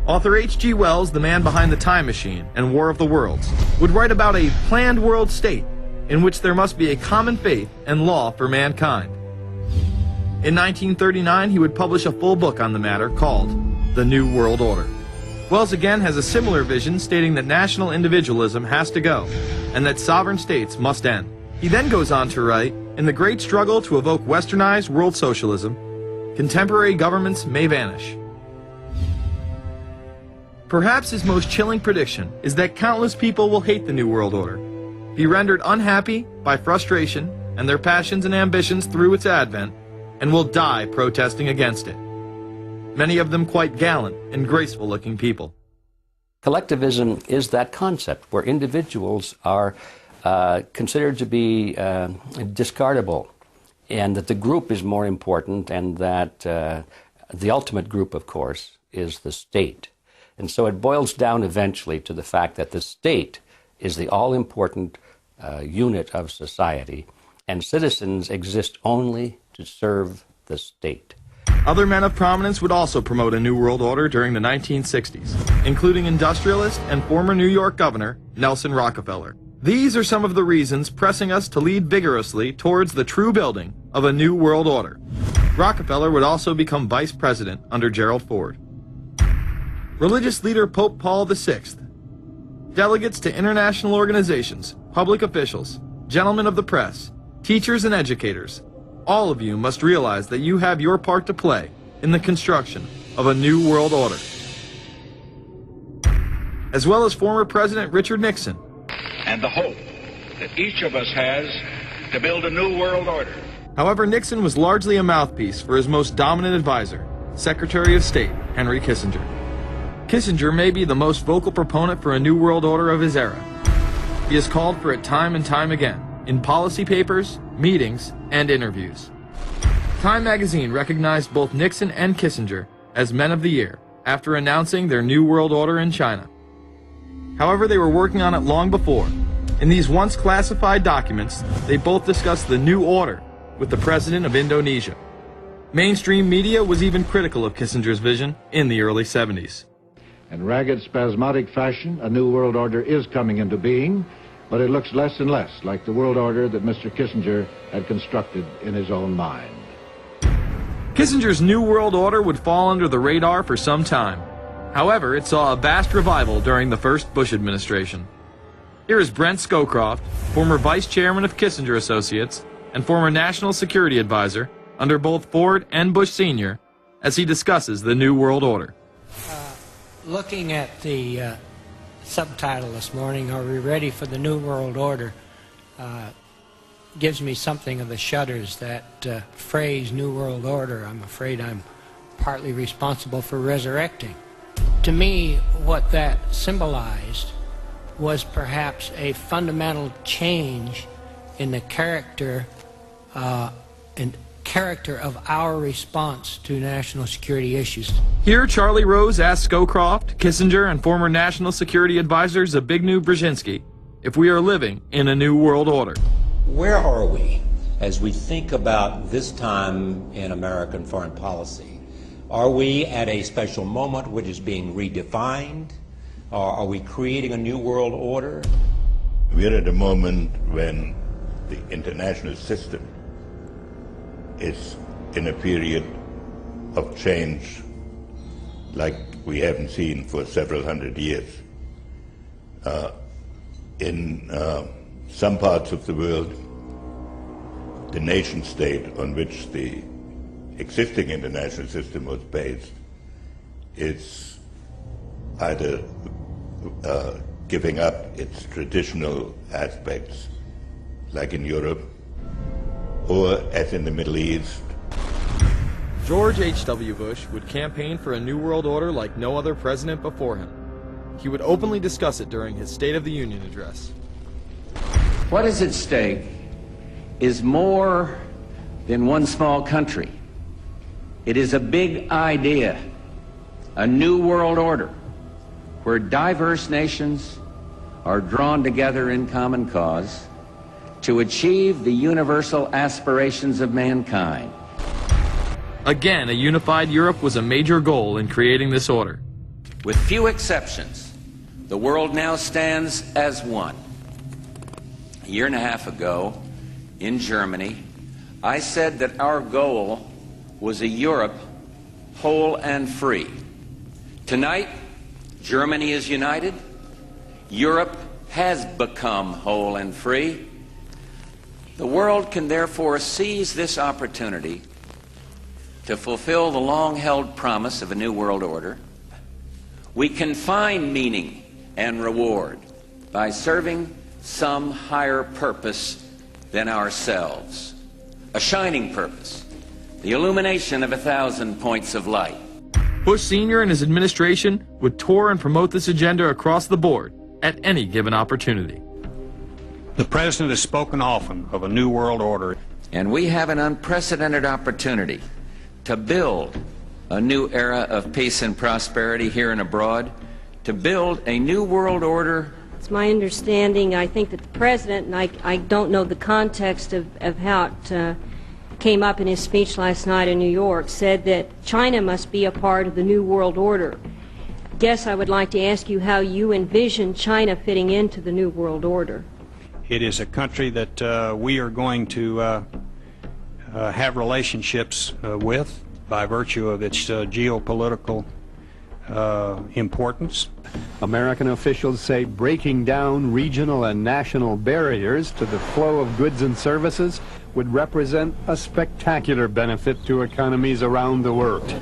Author H.G. Wells, the man behind The Time Machine and War of the Worlds, would write about a planned world state in which there must be a common faith and law for mankind. In 1939, he would publish a full book on the matter called The New World Order. Wells again has a similar vision, stating that national individualism has to go and that sovereign states must end. He then goes on to write, in the great struggle to evoke westernized world socialism, contemporary governments may vanish. Perhaps his most chilling prediction is that countless people will hate the New World Order, be rendered unhappy by frustration and their passions and ambitions through its advent, and will die protesting against it. Many of them quite gallant and graceful-looking people. Collectivism is that concept where individuals are considered to be discardable, and that the group is more important, and that the ultimate group, of course, is the state. And so it boils down eventually to the fact that the state is the all-important unit of society, and citizens exist only to serve the state. Other men of prominence would also promote a New World Order during the 1960s, including industrialist and former New York Governor Nelson Rockefeller. These are some of the reasons pressing us to lead vigorously towards the true building of a New World Order. Rockefeller would also become vice president under Gerald Ford. Religious leader Pope Paul VI, delegates to international organizations, public officials, gentlemen of the press, teachers and educators, all of you must realize that you have your part to play in the construction of a New World Order. As well as former President Richard Nixon. And the hope that each of us has to build a new world order. However, Nixon was largely a mouthpiece for his most dominant advisor, Secretary of State Henry Kissinger. Kissinger may be the most vocal proponent for a new world order of his era. He has called for it time and time again, in policy papers, meetings, and interviews. Time magazine recognized both Nixon and Kissinger as Men of the Year after announcing their New World Order in China. However, they were working on it long before. In these once classified documents, they both discussed the New Order with the President of Indonesia. Mainstream media was even critical of Kissinger's vision in the early 70s. In ragged, spasmodic fashion, a new world order is coming into being, but it looks less and less like the world order that Mr. Kissinger had constructed in his own mind. Kissinger's New World Order would fall under the radar for some time. However, it saw a vast revival during the first Bush administration. Here is Brent Scowcroft, former vice chairman of Kissinger Associates and former national security advisor under both Ford and Bush Sr., as he discusses the New World Order. Looking at the subtitle this morning, Are We Ready for the New World Order, gives me something of the shudders. That phrase, New World Order, I'm afraid I'm partly responsible for resurrecting. To me, what that symbolized was perhaps a fundamental change in the character of our response to national security issues. Here, Charlie Rose asked Scowcroft, Kissinger, and former national security advisor Zbigniew Brzezinski if we are living in a new world order. Where are we as we think about this time in American foreign policy? Are we at a special moment which is being redefined? Or are we creating a new world order? We're at a moment when the international system is in a period of change like we haven't seen for several hundred years. In some parts of the world, the nation state on which the existing international system was based is either giving up its traditional aspects, like in Europe, or as in the Middle East. George H.W. Bush would campaign for a new world order like no other president before him. He would openly discuss it during his State of the Union address. What is at stake is more than one small country. It is a big idea, a new world order, where diverse nations are drawn together in common cause to achieve the universal aspirations of mankind. Again, a unified Europe was a major goal in creating this order. With few exceptions, the world now stands as one. A year and a half ago, in Germany, I said that our goal was a Europe whole and free. Tonight, Germany is united. Europe has become whole and free. The world can therefore seize this opportunity to fulfill the long-held promise of a new world order. We can find meaning and reward by serving some higher purpose than ourselves. A shining purpose, the illumination of 1,000 points of light. Bush Sr. and his administration would tour and promote this agenda across the board at any given opportunity. The President has spoken often of a new world order. And we have an unprecedented opportunity to build a new era of peace and prosperity here and abroad, to build a new world order. It's my understanding, I think that the President, and I don't know the context of how it came up in his speech last night in New York, said that China must be a part of the new world order. I guess I would like to ask you how you envision China fitting into the new world order. It is a country that we are going to have relationships with by virtue of its geopolitical importance. American officials say breaking down regional and national barriers to the flow of goods and services would represent a spectacular benefit to economies around the world.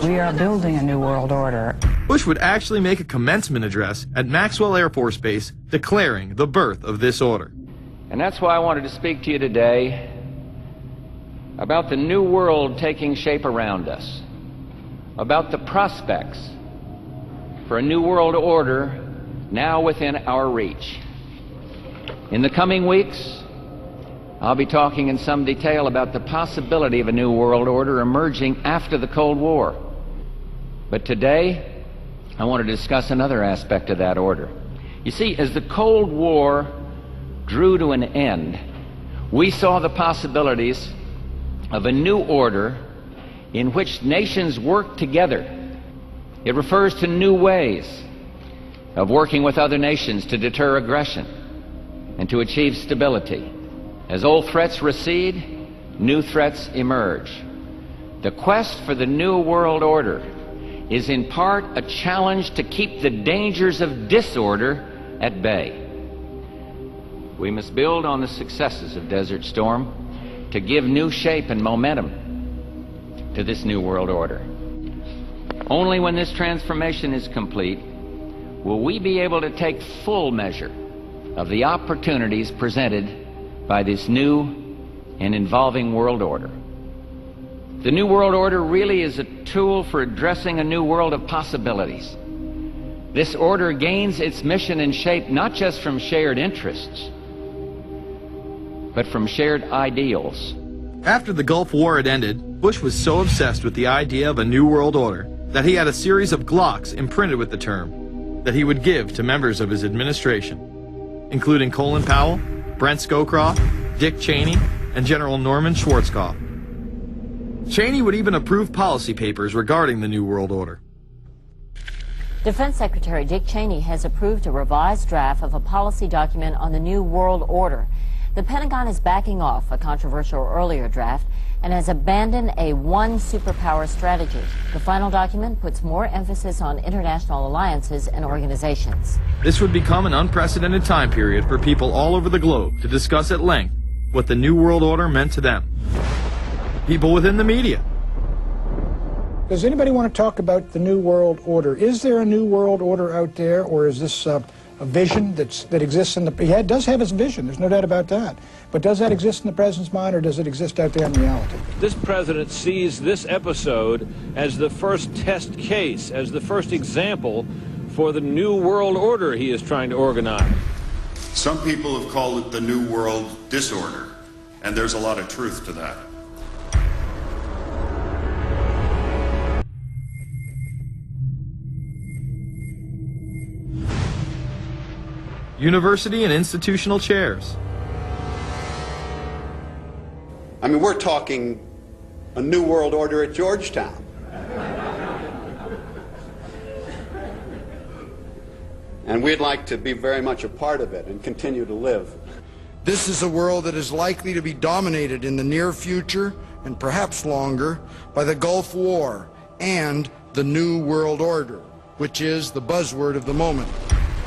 We are building a new world order. Bush would actually make a commencement address at Maxwell Air Force Base declaring the birth of this order. And that's why I wanted to speak to you today about the new world taking shape around us, about the prospects for a new world order now within our reach. In the coming weeks, I'll be talking in some detail about the possibility of a new world order emerging after the Cold War. But today, I want to discuss another aspect of that order. You see, as the Cold War drew to an end, we saw the possibilities of a new order in which nations work together. It refers to new ways of working with other nations to deter aggression and to achieve stability. As old threats recede, new threats emerge. The quest for the new world order is in part a challenge to keep the dangers of disorder at bay. We must build on the successes of Desert Storm to give new shape and momentum to this new world order. Only when this transformation is complete will we be able to take full measure of the opportunities presented by this new and evolving world order. The new world order really is a tool for addressing a new world of possibilities. This order gains its mission and shape not just from shared interests, but from shared ideals. After the Gulf War had ended, Bush was so obsessed with the idea of a new world order that he had a series of Glocks imprinted with the term that he would give to members of his administration, including Colin Powell, Brent Scowcroft, Dick Cheney, and General Norman Schwarzkopf. Cheney would even approve policy papers regarding the New World Order. Defense Secretary Dick Cheney has approved a revised draft of a policy document on the New World Order. The Pentagon is backing off a controversial earlier draft and has abandoned a one superpower strategy. The final document puts more emphasis on international alliances and organizations. This would become an unprecedented time period for people all over the globe to discuss at length what the New World Order meant to them. People within the media. Does anybody want to talk about the New World Order? Is there a New World Order out there, or is this a vision that exists in the... He does have his vision, there's no doubt about that. But does that exist in the President's mind, or does it exist out there in reality? This President sees this episode as the first test case, as the first example for the New World Order he is trying to organize. Some people have called it the New World Disorder, and there's a lot of truth to that. University and institutional chairs. I mean, we're talking a new world order at Georgetown. And we'd like to be very much a part of it and continue to live. This is a world that is likely to be dominated in the near future, and perhaps longer, by the Gulf War and the New World Order, which is the buzzword of the moment.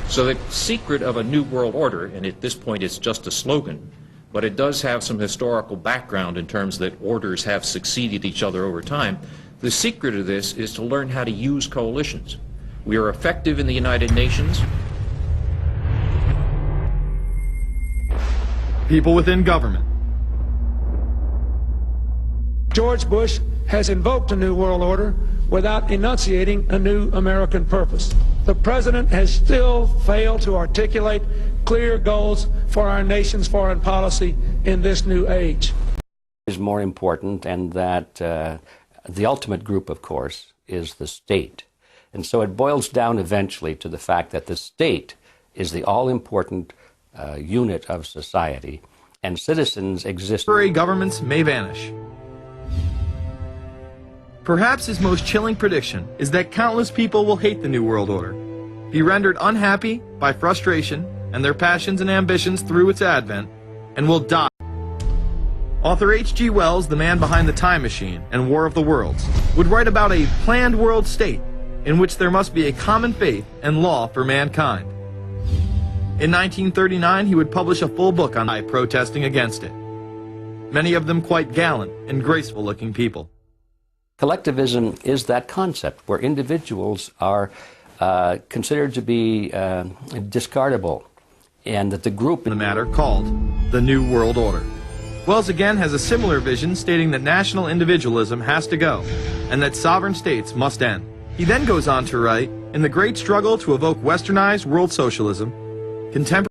So the secret of a New World Order, and at this point it's just a slogan, but it does have some historical background in terms that orders have succeeded each other over time. The secret of this is to learn how to use coalitions. We are effective in the United Nations. People within government. George Bush has invoked a new world order without enunciating a new American purpose. The president has still failed to articulate clear goals for our nation's foreign policy in this new age. Is more important, and that the ultimate group, of course, is the state. And so it boils down eventually to the fact that the state is the all-important unit of society, and citizens exist. Temporary governments may vanish. Perhaps his most chilling prediction is that countless people will hate the New World Order, be rendered unhappy by frustration and their passions and ambitions through its advent, and will die. Author H.G. Wells, the man behind The Time Machine and War of the Worlds, would write about a planned world state in which there must be a common faith and law for mankind. In 1939, he would publish a full book on protesting against it. Many of them quite gallant and graceful-looking people. Collectivism is that concept where individuals are considered to be discardable, and that the group in the matter called the New World Order. Wells again has a similar vision, stating that national individualism has to go, and that sovereign states must end. He then goes on to write, in the great struggle to evoke westernized world socialism, contemporary